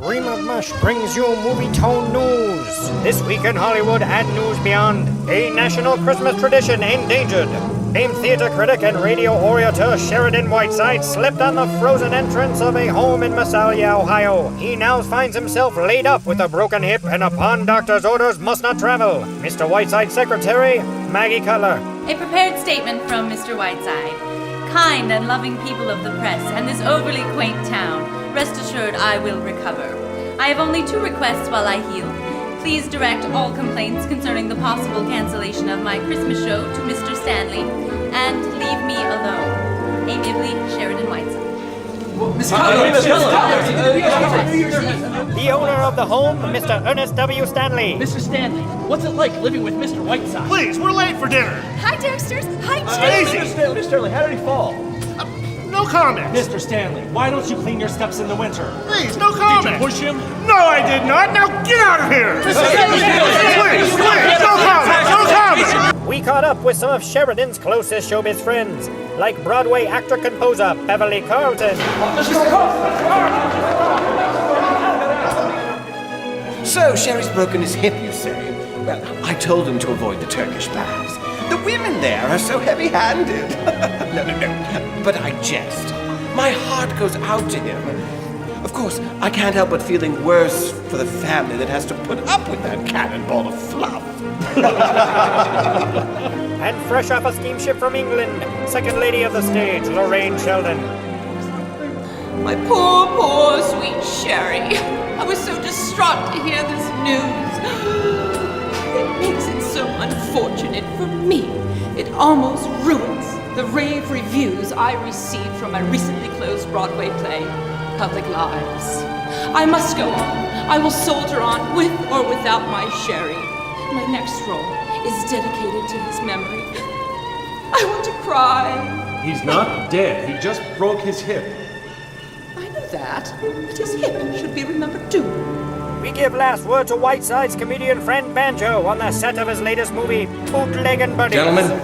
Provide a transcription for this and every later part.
Stream of Mush brings you Movie Tone News. This week in Hollywood and news beyond, a national Christmas tradition endangered. Famed theatre critic and radio orator Sheridan Whiteside slipped on the frozen entrance of a home in Massalia, Ohio. He now finds himself laid up with a broken hip and upon doctor's orders must not travel. Mr. Whiteside's secretary, Maggie Cutler. A prepared statement from Mr. Whiteside. Kind and loving people of the press and this overly quaint town, rest assured I will recover. I have only 2 requests while I heal. Please direct all complaints concerning the possible cancellation of my Christmas show to Mr. Stanley, and leave me alone. Amiably, Sheridan Whiteside. The owner of the home, Mr. Ernest W. Stanley. Mr. Stanley, what's it like living with Mr. Whiteside? Please, we're late for dinner. Hi, Dexters. Hi, Easy. Mr. Stanley, how did he fall? No comment. Mr. Stanley, why don't you clean your steps in the winter? Please, no comment. Did you push him? No, I did not. Now get out of here. Please, no comment. No comment. We caught up with some of Sheridan's closest showbiz friends, like Broadway actor-composer Beverly Carlton. So, Sherry's broken his hip, you say? Well, I told him to avoid the Turkish baths. The women there are so heavy-handed. No. But I jest. My heart goes out to him. Of course, I can't help but feeling worse for the family that has to put up with that cannonball of fluff. And fresh off a steamship from England, second lady of the stage, Lorraine Sheldon. My poor, sweet Sherry. I was so distraught to hear this news. It makes it so unfortunate for me. It almost ruins the rave reviews I received from my recently closed Broadway play, Public Lives. I must go on. I will soldier on with or without my Sherry. My next role is dedicated to his memory. I want to cry. He's not dead. He just broke his hip. I know that, but his hip should be remembered too. We give last word to Whiteside's comedian friend Banjo on the set of his latest movie, Bootleggin' Buddies. Gentlemen,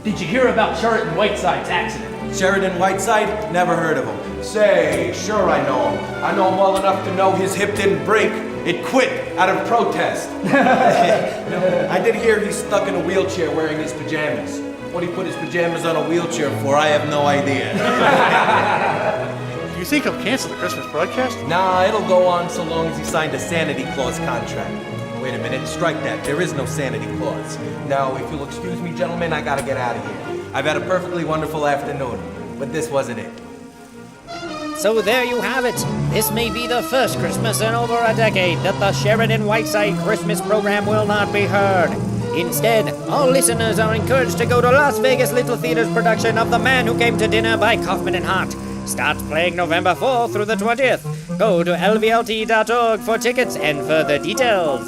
Did you hear about Sheridan Whiteside's accident? Sheridan Whiteside? Never heard of him. Say, sure I know him. I know him well enough to know his hip didn't break. It quit out of protest. I did hear he's stuck in a wheelchair wearing his pajamas. What he put his pajamas on a wheelchair for, I have no idea. You think he'll cancel the Christmas broadcast? Nah, it'll go on so long as he signed a sanity clause contract. Wait a minute, strike that. There is no sanity clause. Now, if you'll excuse me, gentlemen, I gotta get out of here. I've had a perfectly wonderful afternoon, but this wasn't it. So there you have it. This may be the first Christmas in over a decade that the Sheridan Whiteside Christmas program will not be heard. Instead, all listeners are encouraged to go to Las Vegas Little Theater's production of The Man Who Came to Dinner by Kaufman and Hart. Starts playing November 4th through the 20th. Go to LVLT.mov for tickets and further details.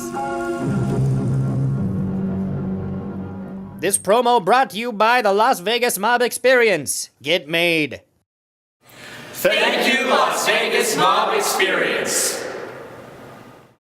This promo brought to you by the Las Vegas Mob Experience. Get made. Thank you, Las Vegas Mob Experience.